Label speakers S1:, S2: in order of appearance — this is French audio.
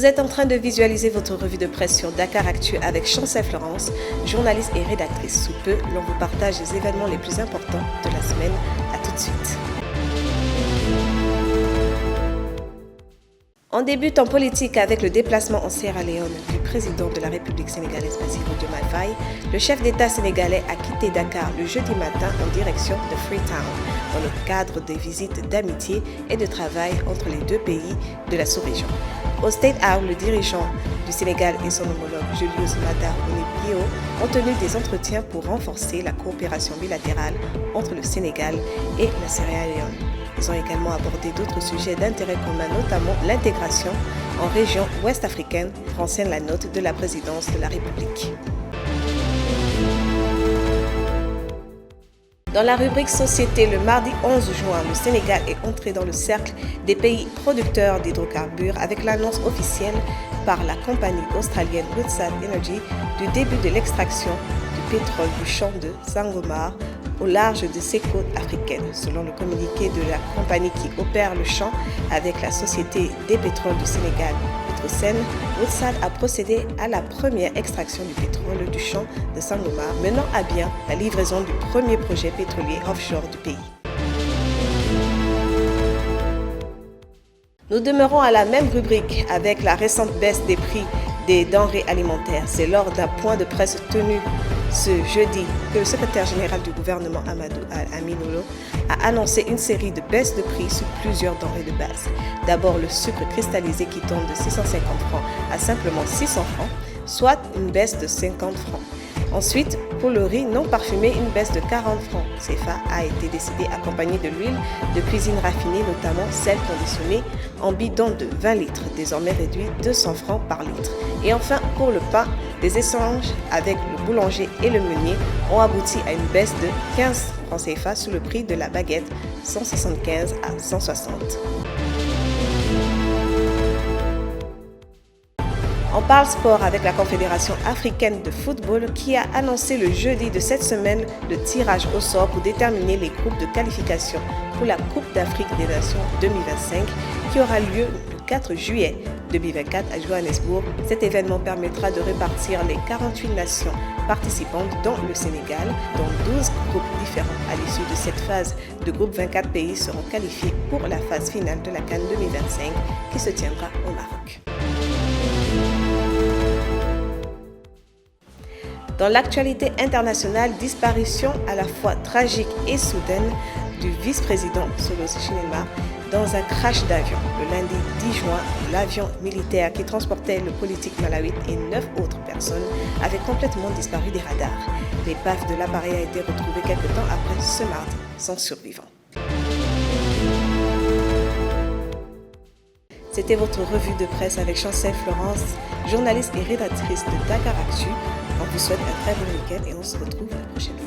S1: Vous êtes en train de visualiser votre revue de presse sur Dakar Actu avec Chancel Florence, journaliste et rédactrice. Sous peu, l'on vous partage les événements les plus importants de la semaine. À tout de suite. On débute en politique avec le déplacement en Sierra Leone du président de la République sénégalaise Bassirou Diomaye Faye. Le chef d'État sénégalais a quitté Dakar le jeudi matin en direction de Freetown, dans le cadre des visites d'amitié et de travail entre les deux pays de la sous-région. Au State House, le dirigeant du Sénégal et son homologue Julius Maada Bio ont tenu des entretiens pour renforcer la coopération bilatérale entre le Sénégal et la Sierra Leone. Ils ont également abordé d'autres sujets d'intérêt commun, notamment l'intégration en région ouest africaine, renseigne la note de la présidence de la République. Dans la rubrique Société, le mardi 11 juin, le Sénégal est entré dans le cercle des pays producteurs d'hydrocarbures avec l'annonce officielle par la compagnie australienne Woodside Energy du début de l'extraction du pétrole du champ de Sangomar au large de ses côtes africaines. Selon le communiqué de la compagnie qui opère le champ avec la Société des pétroles du Sénégal, Petrosen, Woodside a procédé à la première extraction du pétrole du champ de Sangomar, menant à bien la livraison du premier projet pétrolier offshore du pays. Nous demeurons à la même rubrique avec la récente baisse des prix des denrées alimentaires. C'est lors d'un point de presse tenu ce jeudi que le secrétaire général du gouvernement Amadou Al-Aminoulo a annoncé une série de baisses de prix sur plusieurs denrées de base. D'abord le sucre cristallisé qui tombe de 650 francs à simplement 600 francs, soit une baisse de 50 francs. Ensuite, pour le riz non parfumé, une baisse de 40 francs CFA a été décidée accompagnée de l'huile de cuisine raffinée, notamment celle conditionnée en bidon de 20 litres, désormais réduit 200 francs par litre. Et enfin, pour le pain, des échanges avec le boulanger et le meunier ont abouti à une baisse de 15 francs CFA sur le prix de la baguette, 175 à 160. On parle sport avec la Confédération africaine de football qui a annoncé le jeudi de cette semaine le tirage au sort pour déterminer les groupes de qualification pour la Coupe d'Afrique des Nations 2025 qui aura lieu le 4 juillet 2024 à Johannesburg. Cet événement permettra de répartir les 48 nations participantes dont le Sénégal dans 12 groupes différents. À l'issue de cette phase de groupe, 24 pays seront qualifiés pour la phase finale de la CAN 2025 qui se tiendra au Maroc. Dans l'actualité internationale, disparition à la fois tragique et soudaine du vice-président Solo Shinema dans un crash d'avion. Le lundi 10 juin, l'avion militaire qui transportait le politique malawite et 9 autres personnes avait complètement disparu des radars. L'épave de l'appareil a été retrouvée quelque temps après ce mardi, sans survivants. C'était votre revue de presse avec Chancel Florence, journaliste et rédactrice de Dakar Actu. On vous souhaite un très bon week-end et on se retrouve la prochaine fois.